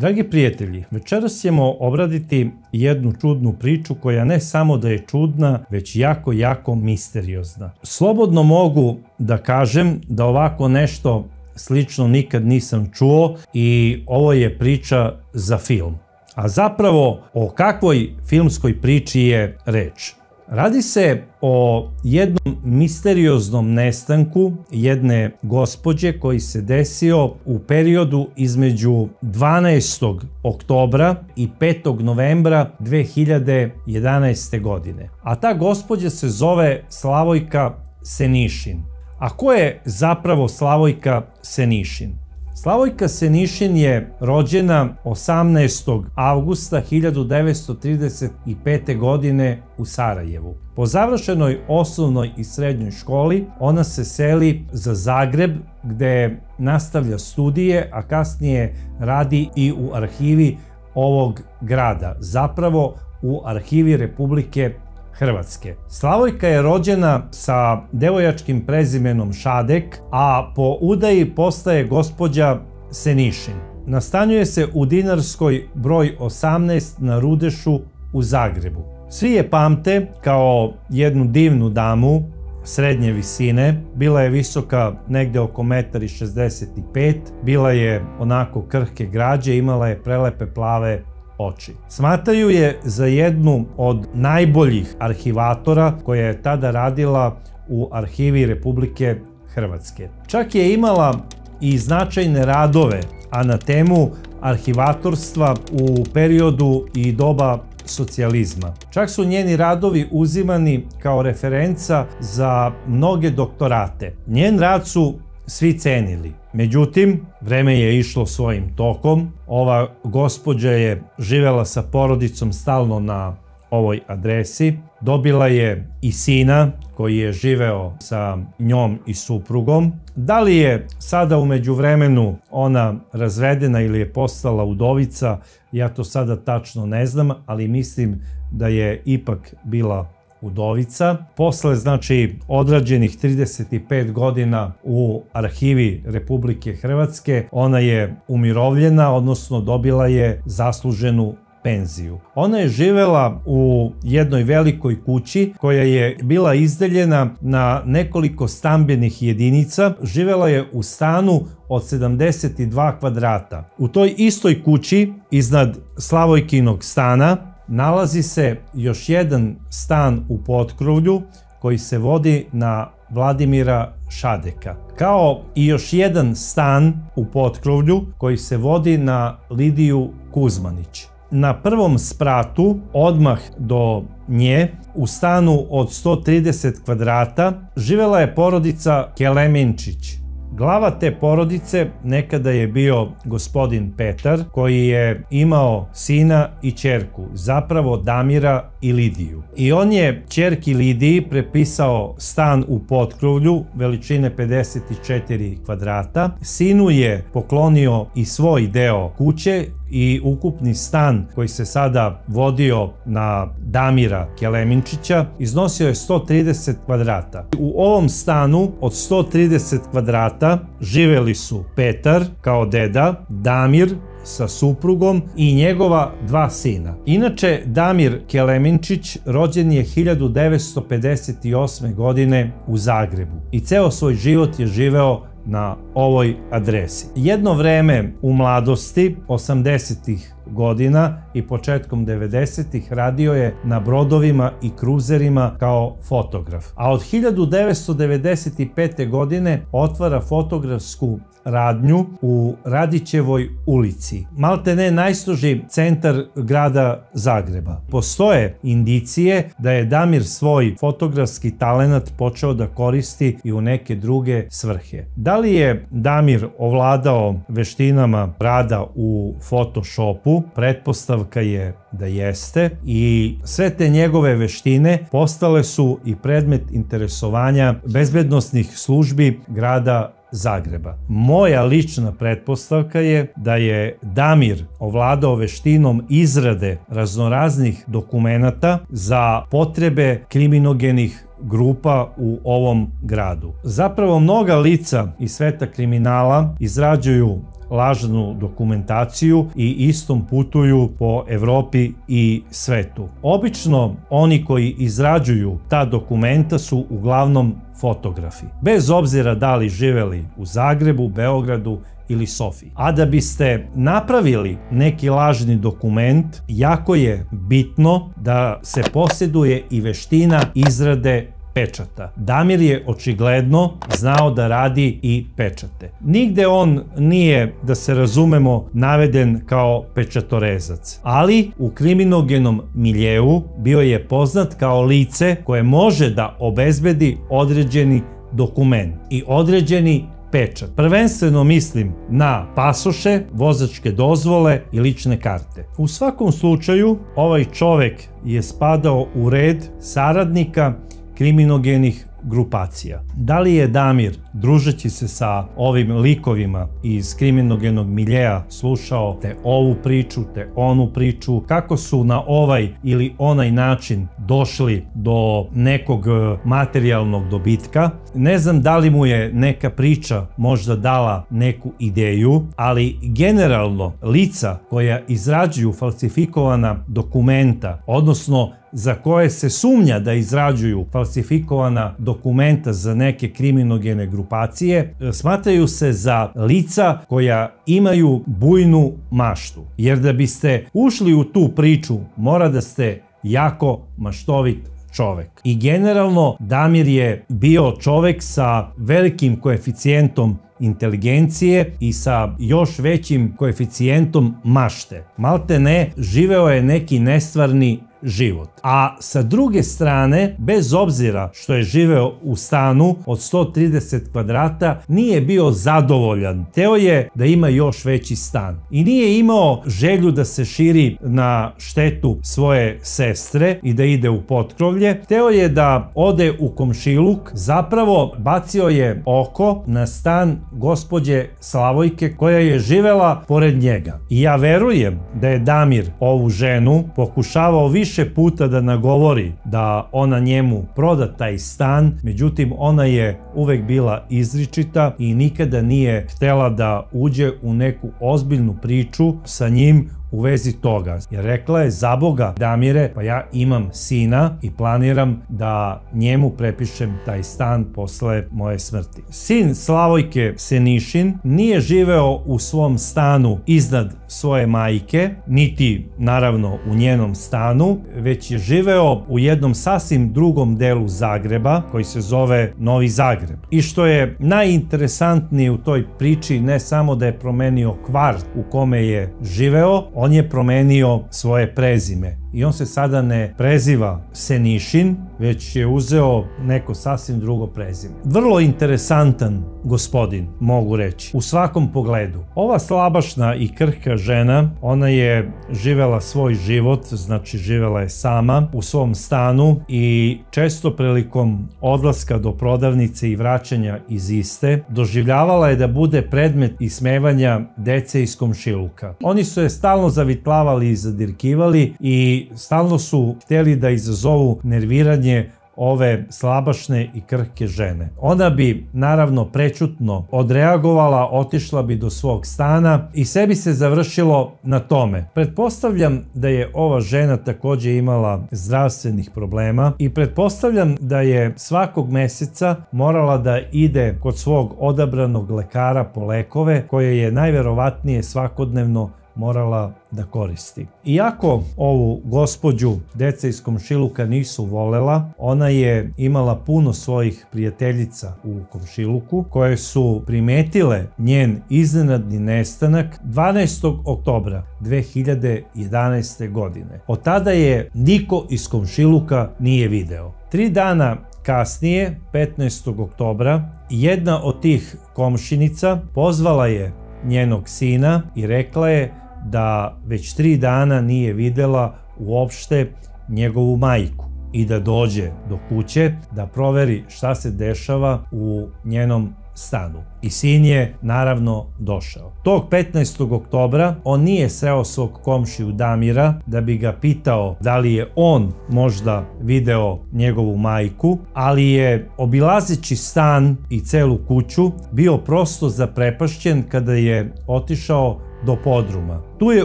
Dragi prijatelji, večeras ćemo obraditi jednu čudnu priču koja ne samo da je čudna, već jako misteriozna. Slobodno mogu da kažem da ovako nešto slično nikad nisam čuo i ovo je priča za film. A zapravo o kakvoj filmskoj priči je reč? Radi se o jednom misterioznom nestanku jedne gospođe koji se desio u periodu između 12. oktobra i 5. novembra 2011. godine. A ta gospođa se zove Slavojka Senišin. A ko je zapravo Slavojka Senišin? Slavojka Senišin je rođena 18. avgusta 1935. godine u Sarajevu. Po završenoj osnovnoj i srednjoj školi ona se seli za Zagreb gde nastavlja studije, a kasnije radi i u arhivi ovog grada, zapravo u arhivi Republike Hrvatske. Slavojka je rođena sa devojačkim prezimenom Šadek, a po udaji postaje gospođa Senišin. Nastanjuje se u Dinarskoj broj 18 na Rudešu u Zagrebu. Svi je pamte kao jednu divnu damu srednje visine, bila je visoka negde oko 1,65 m, bila je onako krhke građe, imala je prelepe plave oči. Smatraju je za jednu od najboljih arhivatora koja je tada radila u arhivi Republike Hrvatske. Čak je imala i značajne radove, a na temu arhivatorstva u periodu i doba socijalizma. Čak su njeni radovi uzimani kao referenca za mnoge doktorate. Njen rad su svi cenili. Međutim, vreme je išlo svojim tokom. Ova gospođa je živela sa porodicom stalno na ovoj adresi. Dobila je i sina koji je živeo sa njom i suprugom. Da li je sada u međuvremenu ona razvedena ili je postala udovica, ja to sada tačno ne znam, ali mislim da je ipak bila udovica. Posle, znači, odrađenih 35 godina u arhivi Republike Hrvatske, ona je umirovljena, odnosno dobila je zasluženu penziju. Ona je živela u jednoj velikoj kući koja je bila izdeljena na nekoliko stambenih jedinica. Živela je u stanu od 72 kvadrata. U toj istoj kući, iznad Slavojkinog stana, nalazi se još jedan stan u potkrovlju koji se vodi na Vladimira Šadeka, kao i još jedan stan u potkrovlju koji se vodi na Lidiju Kuzmanić. Na prvom spratu, odmah do nje, u stanu od 130 kvadrata, živela je porodica Kelemenčić. Glava te porodice nekada je bio gospodin Petar, koji je imao sina i ćerku, zapravo Damira i Lidiju. I on je ćerki Lidiji prepisao stan u potkrovlju veličine 54 kvadrata. Sinu je poklonio i svoj deo kuće i ukupni stan koji se sada vodio na Damira Kelemenčića iznosio je 130 kvadrata. U ovom stanu od 130 kvadrata živeli su Petar kao deda, Damir sa suprugom i njegova dva sina. Inače, Damir Kelemenčić rođen je 1958. godine u Zagrebu i ceo svoj život je živeo na ovoj adresi. Jedno vreme u mladosti, 80-ih godina i početkom 90-ih, radio je na brodovima i kruzerima kao fotograf. A od 1995. godine otvara fotografsku radnju u Radićevoj ulici, maltene najstroži centar grada Zagreba. Postoje indicije da je Damir svoj fotografski talenat počeo da koristi i u neke druge svrhe. Da li je Damir ovladao veštinama rada u Photoshopu? Pretpostavka je da jeste, i sve te njegove veštine postale su i predmet interesovanja bezbednosnih službi grada Zagreba. Moja lična pretpostavka je da je Damir ovladao veštinom izrade raznoraznih dokumenata za potrebe kriminogenih grupa u ovom gradu. Zapravo mnoga lica iz sveta kriminala izrađuju lažnu dokumentaciju i istom putuju po Evropi i svetu. Obično oni koji izrađuju ta dokumenta su uglavnom fotografi, bez obzira da li živeli u Zagrebu, Beogradu ili Sofiji. A da biste napravili neki lažni dokument, jako je bitno da se posjeduje i veština izrade pečata. Damir je očigledno znao da radi i pečate. Nigde on nije, da se razumemo, naveden kao pečatorezac, ali u kriminogenom miljeu bio je poznat kao lice koje može da obezbedi određeni dokument i određeni pečat. Prvenstveno mislim na pasoše, vozačke dozvole i lične karte. U svakom slučaju, ovaj čovek je spadao u red saradnika kriminogenih grupacija. Da li je Damir, družeći se sa ovim likovima iz kriminogenog miljeja, slušao te ovu priču, te onu priču, kako su na ovaj ili onaj način došli do nekog materijalnog dobitka? Ne znam da li mu je neka priča možda dala neku ideju, ali generalno lica koja izrađuju falsifikovana dokumenta, odnosno za koje se sumnja da izrađuju falsifikovana dokumenta za neke kriminogene grupacije, smatraju se za lica koja imaju bujnu maštu. Jer da biste ušli u tu priču, mora da ste jako maštovit čovek. I generalno Damir je bio čovek sa velikim koeficijentom inteligencije i sa još većim koeficijentom mašte. Malte ne, živeo je neki nestvarni život. A sa druge strane, bez obzira što je živeo u stanu od 130 kvadrata, nije bio zadovoljan. Hteo je da ima još veći stan. I nije imao želju da se širi na štetu svoje sestre i da ide u potkrovlje. Hteo je da ode u komšiluk. Zapravo, bacio je oko na stan gospođe Slavojke koja je živela pored njega. I ja verujem da je Damir ovu ženu pokušavao više puta da nagovori da ona njemu proda taj stan, međutim ona je uvek bila izričita i nikada nije htela da uđe u neku ozbiljnu priču sa njim u vezi toga. Jer rekla je, za Boga Damire, pa ja imam sina i planiram da njemu prepišem taj stan posle moje smrti. Sin Slavojke Senišin nije živeo u svom stanu iznad svoje majke, niti naravno u njenom stanu, već je živeo u jednom sasvim drugom delu Zagreba koji se zove Novi Zagreb. I što je najinteresantnije u toj priči, ne samo da je promenio kvart u kome je živeo, on je promenio svoje prezime. I on se sada ne preziva Senišin, već je uzeo neko sasvim drugo prezime. Vrlo interesantan gospodin, mogu reći, u svakom pogledu. Ova slabašna i krhka žena, ona je živela svoj život, znači živela je sama u svom stanu i često prilikom odlaska do prodavnice i vraćanja iz iste, doživljavala je da bude predmet ismevanja dece iz komšiluka. Oni su je stalno zavitlavali i zadirkivali i stalno su htjeli da izazovu nerviranje ove slabašne i krhke žene. Ona bi naravno prećutno odreagovala, otišla bi do svog stana i sve bi se završilo na tome. Pretpostavljam da je ova žena takođe imala zdravstvenih problema i pretpostavljam da je svakog meseca morala da ide kod svog odabranog lekara po lekove koje je najverovatnije svakodnevno morala da koristi. Iako ovu gospođu deca iz komšiluka nisu volela, ona je imala puno svojih prijateljica u komšiluku koje su primetile njen iznenadni nestanak 12. oktobra 2011. godine. Od tada je niko iz komšiluka nije video. 3 dana kasnije, 15. oktobra, jedna od tih komšinica pozvala je njenog sina i rekla je da već 3 dana nije videla uopšte njegovu majku i da dođe do kuće da proveri šta se dešava u njenom stanu. I sin je naravno došao. Tog 15. oktobra on nije sreo svog komšiju Damira da bi ga pitao da li je on možda video njegovu majku, ali je obilazeći stan i celu kuću bio prosto zaprepašćen kada je otišao do podruma. Tu je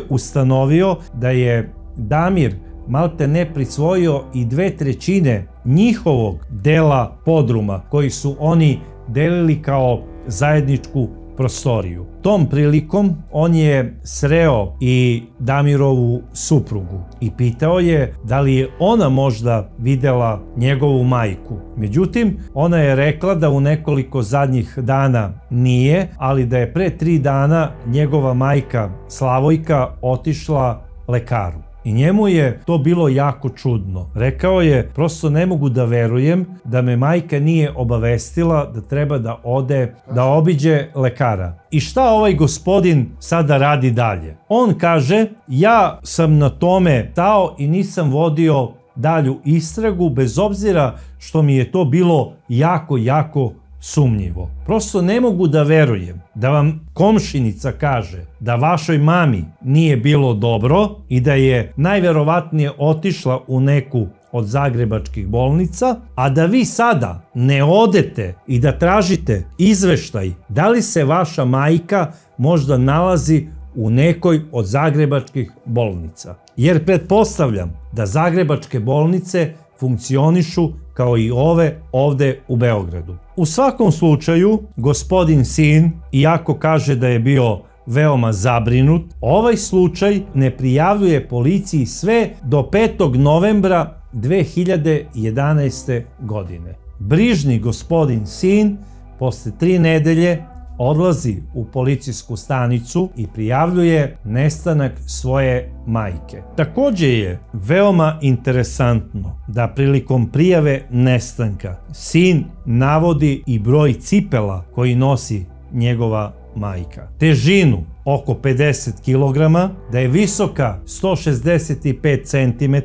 ustanovio da je Damir malte ne prisvojio i 2/3 njihovog dela podruma koji su oni delili kao zajedničku prostoriju. Tom prilikom on je sreo i Damirovu suprugu i pitao je da li je ona možda videla njegovu majku. Međutim, ona je rekla da u nekoliko zadnjih dana nije, ali da je pre 3 dana njegova majka Slavojka otišla lekaru. I njemu je to bilo jako čudno. Rekao je, prosto ne mogu da verujem da me majka nije obavestila da treba da ode, da obiđe lekara. I šta ovaj gospodin sada radi dalje? On kaže, ja sam na tome stao i nisam vodio dalju istragu, bez obzira što mi je to bilo jako sumnjivo. Prosto ne mogu da verujem da vam komšinica kaže da vašoj mami nije bilo dobro i da je najverovatnije otišla u neku od zagrebačkih bolnica, a da vi sada ne odete i da tražite izveštaj da li se vaša majka možda nalazi u nekoj od zagrebačkih bolnica. Jer pretpostavljam da zagrebačke bolnice funkcionišu kao i ove ovde u Beogradu. U svakom slučaju, gospodin sin, iako kaže da je bio veoma zabrinut, ovaj slučaj ne prijavljuje policiji sve do 5. novembra 2011. godine. Brižni gospodin sin posle 3 nedelje odlazi u policijsku stanicu i prijavljuje nestanak svoje majke. Takođe je veoma interesantno da prilikom prijave nestanka sin navodi i broj cipela koji nosi njegova majka. Težinu oko 50 kg, da je visoka 165 cm,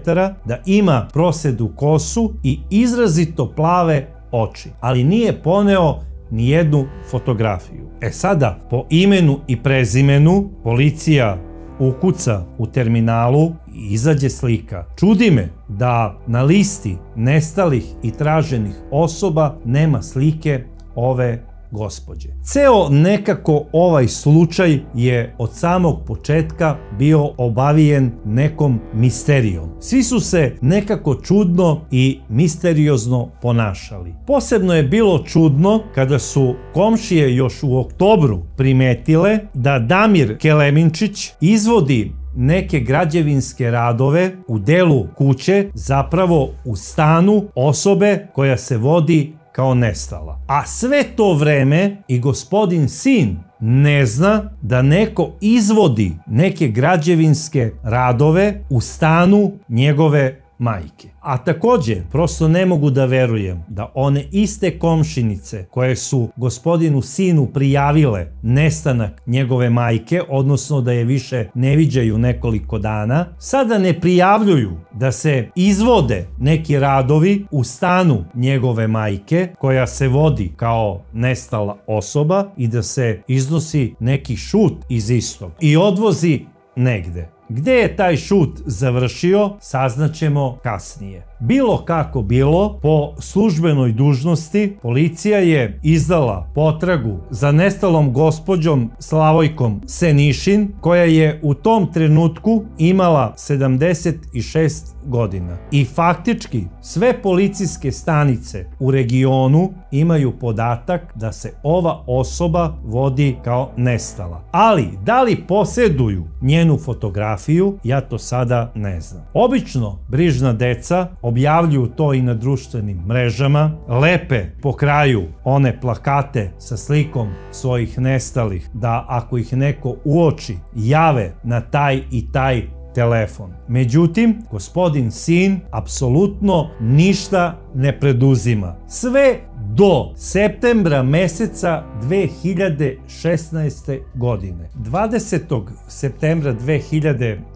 da ima prosedu kosu i izrazito plave oči, ali nije poneo ni jednu fotografiju. Sada, po imenu i prezimenu, policija ukuca u terminalu i izađe slika. Čudi me da na listi nestalih i traženih osoba nema slike ove gospođe. Ceo nekako ovaj slučaj je od samog početka bio obavijen nekom misterijom. Svi su se nekako čudno i misteriozno ponašali. Posebno je bilo čudno kada su komšije još u oktobru primetile da Damir Keleminčić izvodi neke građevinske radove u delu kuće, zapravo u stanu osobe koja se vodi kao nestala. A sve to vreme i gospodin sin ne zna da neko izvodi neke građevinske radove u stanu njegove majke. A takođe, prosto ne mogu da verujem da one iste komšinice koje su gospodinu sinu prijavile nestanak njegove majke, odnosno da je više ne viđaju nekoliko dana, sada ne prijavljuju da se izvode neki radovi u stanu njegove majke koja se vodi kao nestala osoba i da se iznosi neki šut iz istog i odvozi negde. Gde je taj šut završio, saznaćemo kasnije. Bilo kako bilo, po službenoj dužnosti policija je izdala potragu za nestalom gospođom Slavojkom Senišin, koja je u tom trenutku imala 76 godina. I faktički sve policijske stanice u regionu imaju podatak da se ova osoba vodi kao nestala. Ali, da li posjeduju njenu fotografiju, ja to sada ne znam. Obično brižna deca objavljuju to i na društvenim mrežama, lepe po kraju one plakate sa slikom svojih nestalih, da ako ih neko uoči, jave na taj i taj telefon. Međutim, gospodin sin apsolutno ništa ne preduzima. Sve do septembra meseca 2016. godine. 20. septembra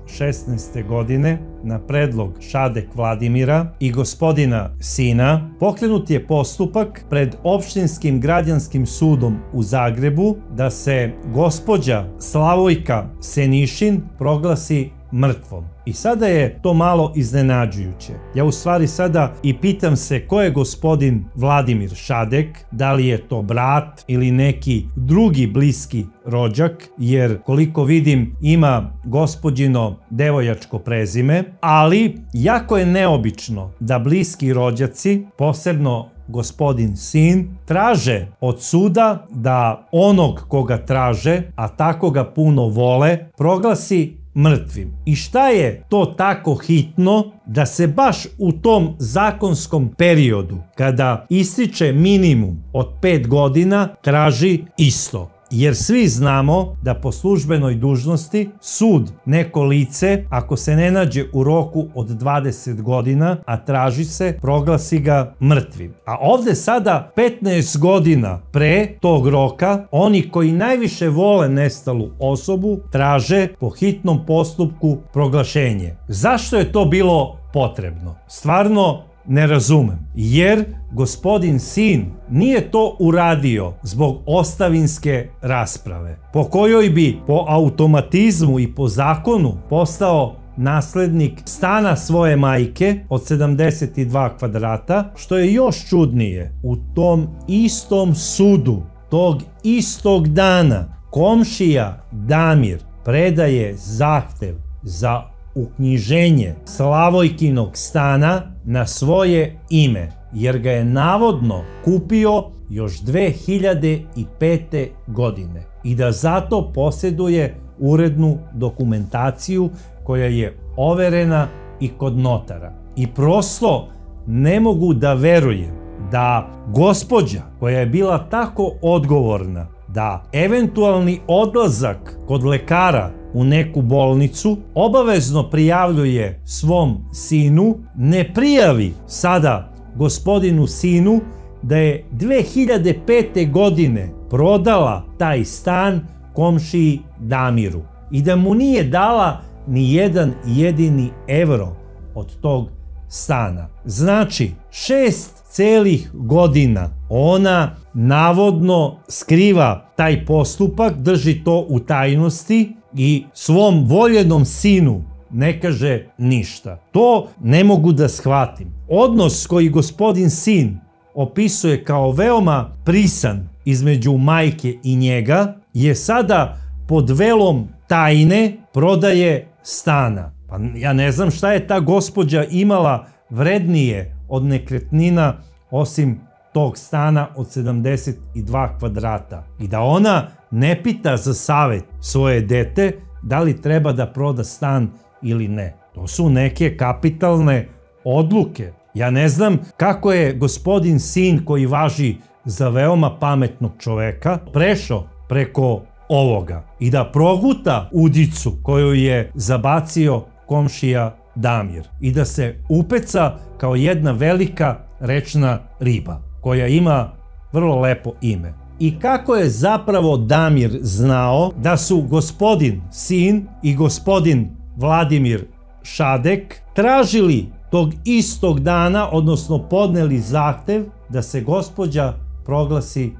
2016. godine na predlog Šadek Vladimira i gospodina Sina pokrenut je postupak pred Opštinskim građanskim sudom u Zagrebu da se gospođa Slavojka Senišin proglasi mrtvom. I sada je to malo iznenađujuće. Ja u stvari sada i pitam se ko je gospodin Vladimir Šadek, da li je to brat ili neki drugi bliski rođak, jer koliko vidim ima gospođino devojačko prezime, ali jako je neobično da bliski rođaci, posebno gospodin Sin, traže od suda da onog koga traže, a tako ga puno vole, proglasi mrtvim. I šta je to tako hitno da se baš u tom zakonskom periodu, kada ističe minimum od 5 godina, traži isto? Jer svi znamo da po službenoj dužnosti sud neko lice, ako se ne nađe u roku od 20 godina, a traži se, proglasi ga mrtvim. A ovde sada 15 godina pre tog roka, oni koji najviše vole nestalu osobu traže po hitnom postupku proglašenje. Zašto je to bilo potrebno? Stvarno ne razumem, jer gospodin Sin nije to uradio zbog ostavinske rasprave, po kojoj bi po automatizmu i po zakonu postao naslednik stana svoje majke od 72 kvadrata, što je još čudnije. U tom istom sudu, tog istog dana, komšija Damir predaje zahtev za uknjiženje Slavojkinog stana na svoje ime, jer ga je navodno kupio još 2005. godine i da zato posjeduje urednu dokumentaciju koja je overena i kod notara. I prosto ne mogu da verujem da gospođa koja je bila tako odgovorna da eventualni odlazak kod lekara u neku bolnicu obavezno prijavljuje svom sinu, ne prijavi sada gospodinu Sinu da je 2005. godine prodala taj stan komšiji Damiru i da mu nije dala ni jedan jedini evro od tog stana. Znači, 6 celih godina ona navodno skriva taj postupak, drži to u tajnosti i svom voljenom sinu ne kaže ništa. To ne mogu da shvatim. Odnos koji gospodin Sin opisuje kao veoma prisan između majke i njega je sada pod velom tajne prodaje stana. Pa ja ne znam šta je ta gospođa imala vrednije od nekretnina osim tog stana od 72 kvadrata. I da ona ne pita za savet svoje dete da li treba da proda stan ili ne. To su neke kapitalne odluke. Ja ne znam kako je gospodin Sin, koji važi za veoma pametnog čoveka, prešao preko ovoga i da proguta udicu koju je zabacio komšija Damir i da se upeca kao jedna velika rečna riba koja ima vrlo lepo ime. I kako je zapravo Damir znao da su gospodin Sin i gospodin Vladimir Šadek tražili tog istog dana, odnosno podneli zahtev da se gospođa proglasi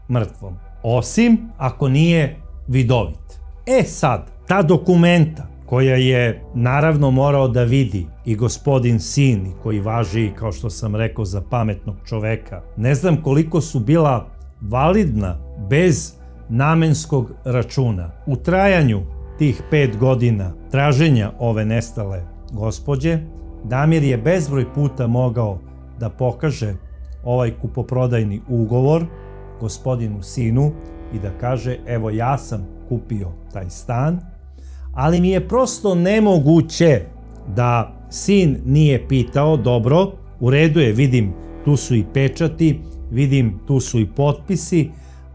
mrtvom, osim ako nije vidovit. E sad, ta dokumenta koja je naravno morao da vidi i gospodin Sin, koji važi, kao što sam rekao, za pametnog čoveka, ne znam koliko su bila validna bez namenskog računa. U trajanju tih 5 godina traženja ove nestale gospođe, Damir je bezbroj puta mogao da pokaže ovaj kupoprodajni ugovor gospodinu Sinu i da kaže: evo, ja sam kupio taj stan, ali mi je prosto nemoguće da Sin nije pitao: dobro, u redu je, vidim tu su i pečati, vidim tu su i potpisi,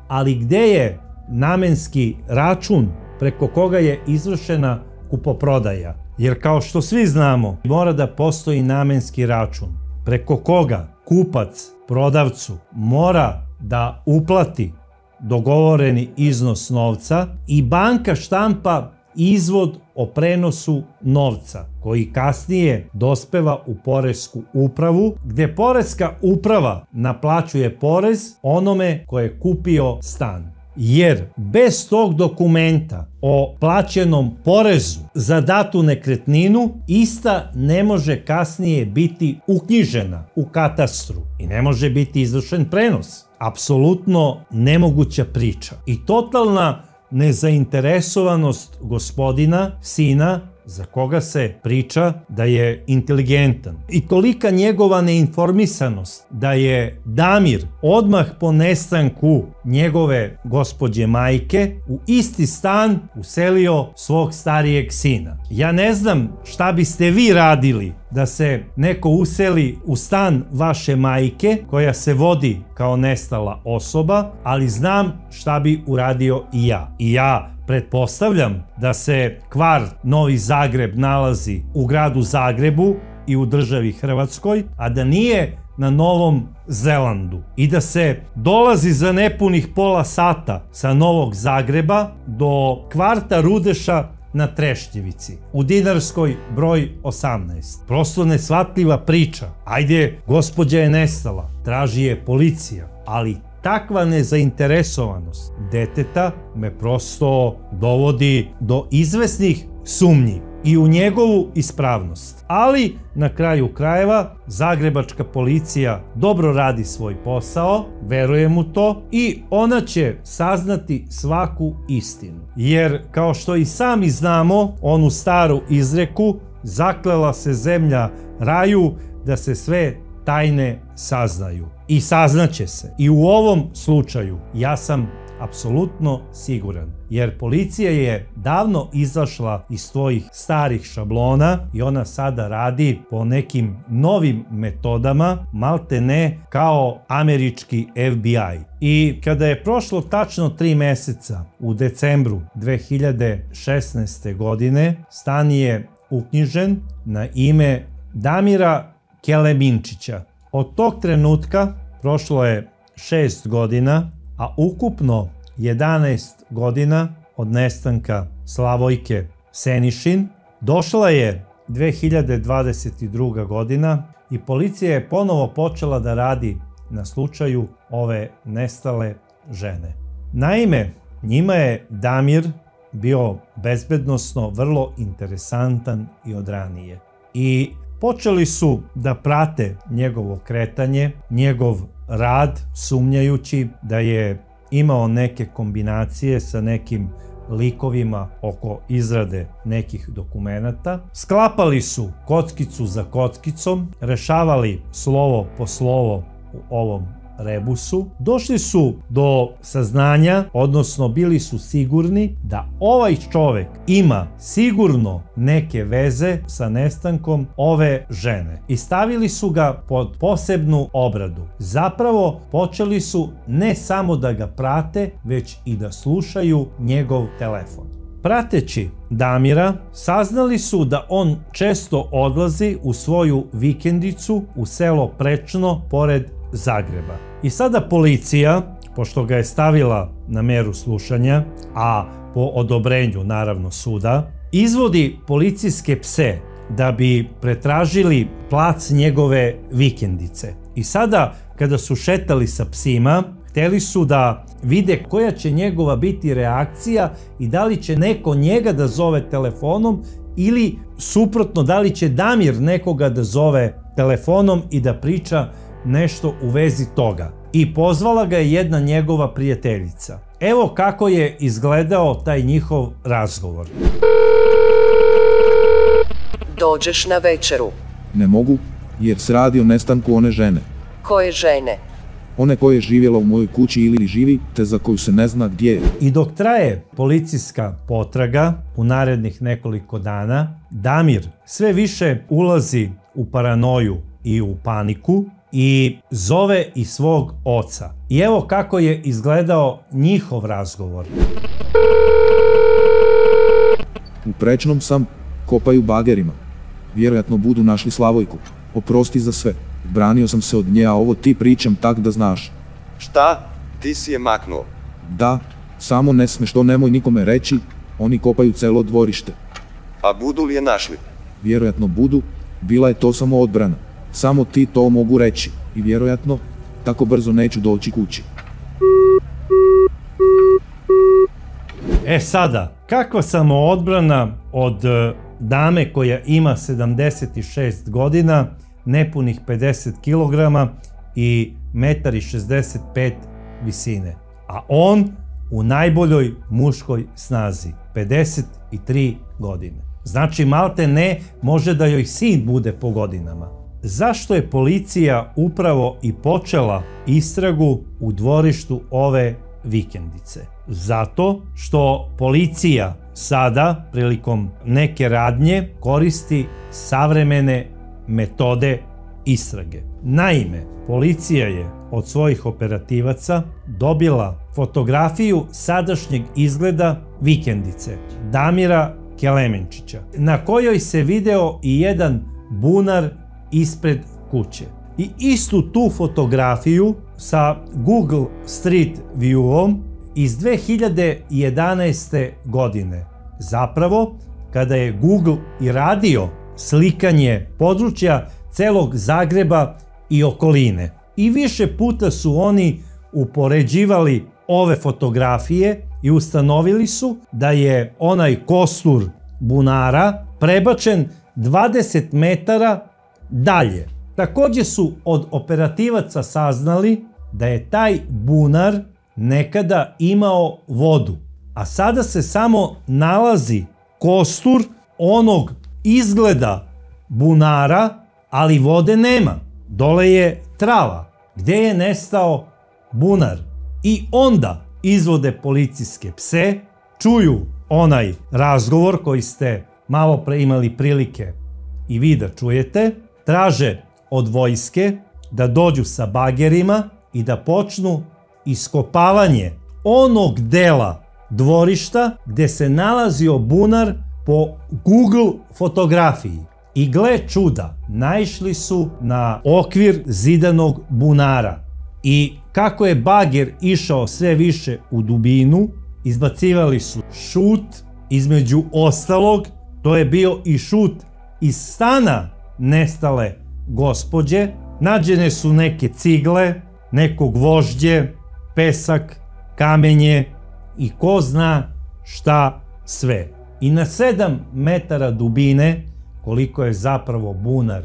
ali gde je namenski račun preko koga je izvršena kupoprodaja? Jer kao što svi znamo, mora da postoji namenski račun preko koga kupac prodavcu mora da uplati dogovoreni iznos novca i banka štampa izvod o prenosu novca, koji kasnije dospeva u poresku upravu, gdje poreska uprava naplaćuje porez onome ko je kupio stan. Jer bez tog dokumenta o plaćenom porezu za datu nekretninu, ista ne može kasnije biti uknjižena u katastru i ne može biti izvršen prenos. Apsolutno nemoguća priča i totalna nezainteresovanost gospodina, sina, za koga se priča da je inteligentan. I tolika njegova neinformisanost da je Damir odmah po nestanku njegove gospođe majke u isti stan uselio svog starijeg sina. Ja ne znam šta biste vi radili da se neko useli u stan vaše majke koja se vodi kao nestala osoba, ali znam šta bi uradio i ja. I ja pretpostavljam da se kvart Novi Zagreb nalazi u gradu Zagrebu i u državi Hrvatskoj, a da nije na Novom Zelandu i da se dolazi za nepunih pola sata sa Novog Zagreba do kvarta Rudeša na Trešnjevici u Dinarskoj broj 18. Prosto neshvatljiva priča. Ajde, gospođa je nestala, traži je policija, ali takva nezainteresovanost deteta me prosto dovodi do izvesnih sumnji i u njegovu ispravnost. Ali na kraju krajeva zagrebačka policija dobro radi svoj posao, verujem u to, i ona će saznati svaku istinu. Jer kao što i sami znamo onu staru izreku, zaklela se zemlja raju da se sve tajne saznaju. I saznaće se. I u ovom slučaju ja sam apsolutno siguran. Jer policija je davno izašla iz svojih starih šablona i ona sada radi po nekim novim metodama, malte ne kao američki FBI. I kada je prošlo tačno 3 meseca u decembru 2016. godine, stan je uknjižen na ime Damira Keleminčića. Od tog trenutka prošlo je 6 godina, a ukupno 11 godina od nestanka Slavojke Senišin. Došla je 2022. godina i policija je ponovo počela da radi na slučaju ove nestale žene. Naime, njima je Damir bio bezbednosno vrlo interesantan i od ranije. I počeli su da prate njegovo kretanje, njegov rad, sumnjajući da je imao neke kombinacije sa nekim likovima oko izrade nekih dokumenata. Sklapali su kockicu za kockicom, rešavali slovo po slovo u ovom rebusu. Došli su do saznanja, odnosno bili su sigurni da ovaj čovek ima sigurno neke veze sa nestankom ove žene i stavili su ga pod posebnu obradu. Zapravo počeli su ne samo da ga prate, već i da slušaju njegov telefon. Prateći Damira, saznali su da on često odlazi u svoju vikendicu u selo Prečno pored Zagreba. I sada policija, pošto ga je stavila na meru slušanja, a po odobrenju naravno suda, izvodi policijske pse da bi pretražili plac njegove vikendice. I sada kada su šetali sa psima, hteli su da vide koja će njegova biti reakcija i da li će neko njega da zove telefonom ili suprotno, da li će Damir nekoga da zove telefonom i da priča nešto u vezi toga. I pozvala ga je jedna njegova prijateljica. Evo kako je izgledao taj njihov razgovor. Dođeš na večeru. Ne mogu, jer se radi o nestanku one žene. Koje žene? One koja je živjela u mojoj kući ili živi, te za koju se ne zna gdje je. I dok traje policijska potraga u narednih nekoliko dana, Damir sve više ulazi u paranoju i u paniku i zove i svog oca. I evo kako je izgledao njihov razgovor. U Prečnom sam, kopaju bagerima. Vjerojatno budu našli Slavojku. Oprosti za sve. Branio sam se od nje, a ovo ti pričam tak da znaš. Šta? Ti si je maknuo? Da, samo ne smeš to, nemoj nikome reći, Oni kopaju celo dvorište. A budu li je našli? Vjerojatno budu, bila je to samo odbrana. Samo ti to mogu reći. I vjerojatno, tako brzo neću doći kući. Sada, kakva samoodbrana od dame koja ima 76 godina, nepunih 50 kg i 1,65 m visine. A on u najboljoj muškoj snazi, 53 godine. Znači, malte ne može da joj sin bude po godinama. Zašto je policija upravo i počela istragu u dvorištu ove vikendice? Zato što policija sada, prilikom neke radnje, koristi savremene metode istrage. Naime, policija je od svojih operativaca dobila fotografiju sadašnjeg izgleda vikendice Damira Kelemenčića, na kojoj se video i jedan bunar ispred kuće. I istu tu fotografiju sa Google Street Viewom iz 2011. godine. Zapravo, kada je Google i radio slikanje područja celog Zagreba i okoline. I više puta su oni upoređivali ove fotografije i ustanovili su da je onaj kostur bunara prebačen 20 metara dalje. Također su od operativaca saznali da je taj bunar nekada imao vodu, a sada se samo nalazi kostur onog izgleda bunara, ali vode nema. Dole je trava. Gde je nestao bunar? I onda izvode policijske pse, čuju onaj razgovor koji ste malo pre imali prilike i vi da čujete, traže od vojske da dođu sa bagerima i da počnu iskopavanje onog dela dvorišta gde se nalazio bunar po Google fotografiji. I gle čuda, naišli su na okvir zidanog bunara. I kako je bager išao sve više u dubinu, izbacivali su šut, između ostalog, to je bio i šut iz stana nestale gospođe. Nađene su neke cigle, neko gvožđe, pesak, kamenje i ko zna šta sve. I na 7 metara dubine, koliko je zapravo bunar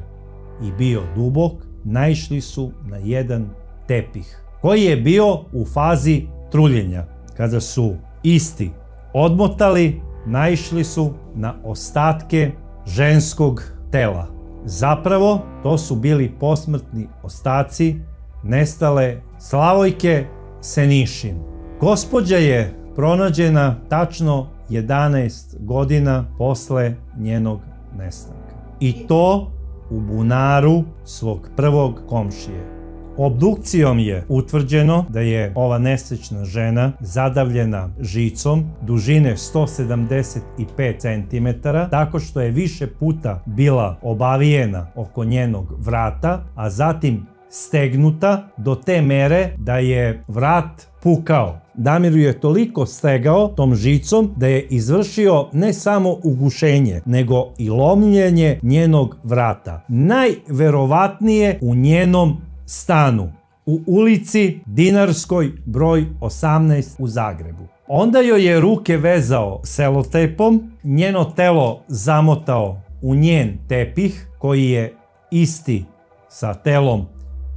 i bio dubok, naišli su na jedan tepih koji je bio u fazi truljenja. Kada su isti odmotali, naišli su na ostatke ženskog tela. Zapravo, to su bili posmrtni ostaci nestale Slavojke Senišin. Gospođa je pronađena tačno 11 godina posle njenog nestanka. I to u bunaru svog prvog komšije. Obdukcijom je utvrđeno da je ova nesrećna žena zadavljena žicom dužine 175 cm, tako što je više puta bila obavijena oko njenog vrata, a zatim stegnuta do te mere da je vrat pukao. Damir je toliko stegao tom žicom da je izvršio ne samo ugušenje, nego i lomljenje njenog vrata. Najverovatnije u njenom stanu, u ulici Dinarskoj broj 18 u Zagrebu. Onda joj je ruke vezao selotejpom, njeno telo zamotao u njen tepih, koji je isti sa telom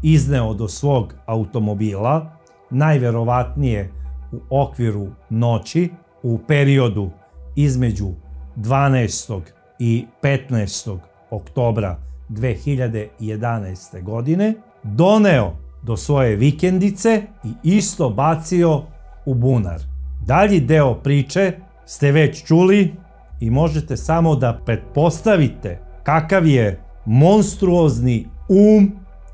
izneo do svog automobila, najverovatnije u okviru noći, u periodu između 12. i 15. oktobra 2011. godine, doneo do svoje vikendice i isto bacio u bunar. Dalji deo priče ste već čuli i možete samo da pretpostavite kakav je monstruozni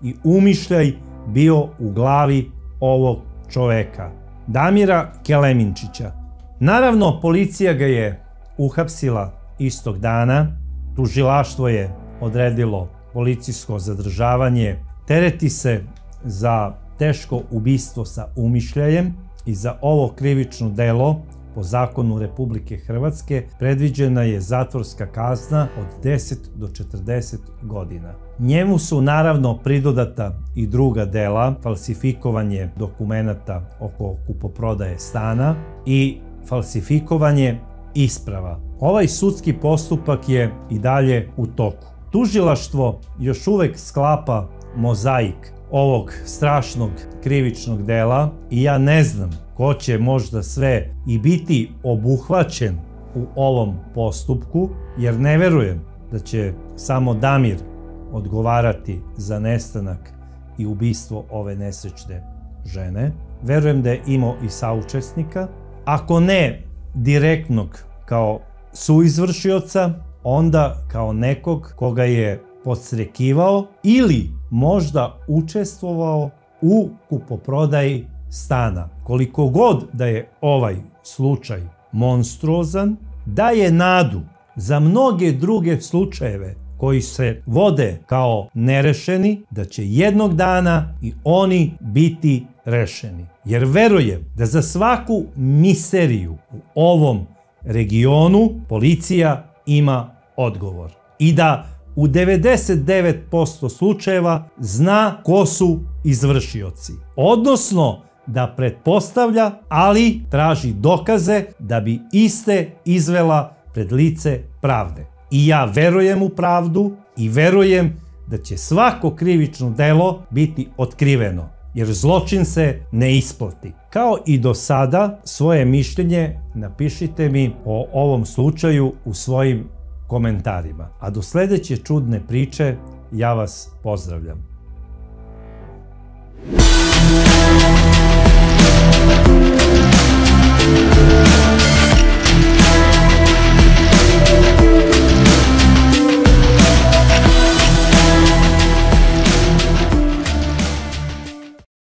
i umišljaj bio u glavi ovog čoveka, Damira Kelemenčića. Naravno, policija ga je uhapsila istog dana, tužilaštvo je odredilo policijsko zadržavanje, tereti se za teško ubistvo sa umišljajem i za ovo krivično delo Po zakonu Republike Hrvatske predviđena je zatvorska kazna od 10 do 40 godina. Njemu su naravno pridodata i druga dela, falsifikovanje dokumenata oko kupoprodaje stana i falsifikovanje isprava. Ovaj sudski postupak je i dalje u toku. Tužilaštvo još uvek sklapa mozaik ovog strašnog krivičnog dela i ja ne znam ko će možda sve i biti obuhvaćen u ovom postupku, jer ne verujem da će samo Damir odgovarati za nestanak i ubistvo ove nesrećne žene. Verujem da je imao i saučesnika, ako ne direktnog kao suizvršioca, onda kao nekog koga je podstrekivao ili možda učestvovao u kupoprodaji stana. Koliko god da je ovaj slučaj monstruozan, daje nadu za mnoge druge slučajeve koji se vode kao nerešeni, da će jednog dana i oni biti rešeni. Jer verujem da za svaku misteriju u ovom regionu policija ima odgovor. I da u 99% slučajeva zna ko su izvršioci. Odnosno da pretpostavlja, ali traži dokaze da bi iste izvela pred lice pravde. I ja verujem u pravdu i verujem da će svako krivično delo biti otkriveno, jer zločin se ne isplati. Kao i do sada, svoje mišljenje napišite mi o ovom slučaju u svojim komentarima. A do sledeće čudne priče, ja vas pozdravljam.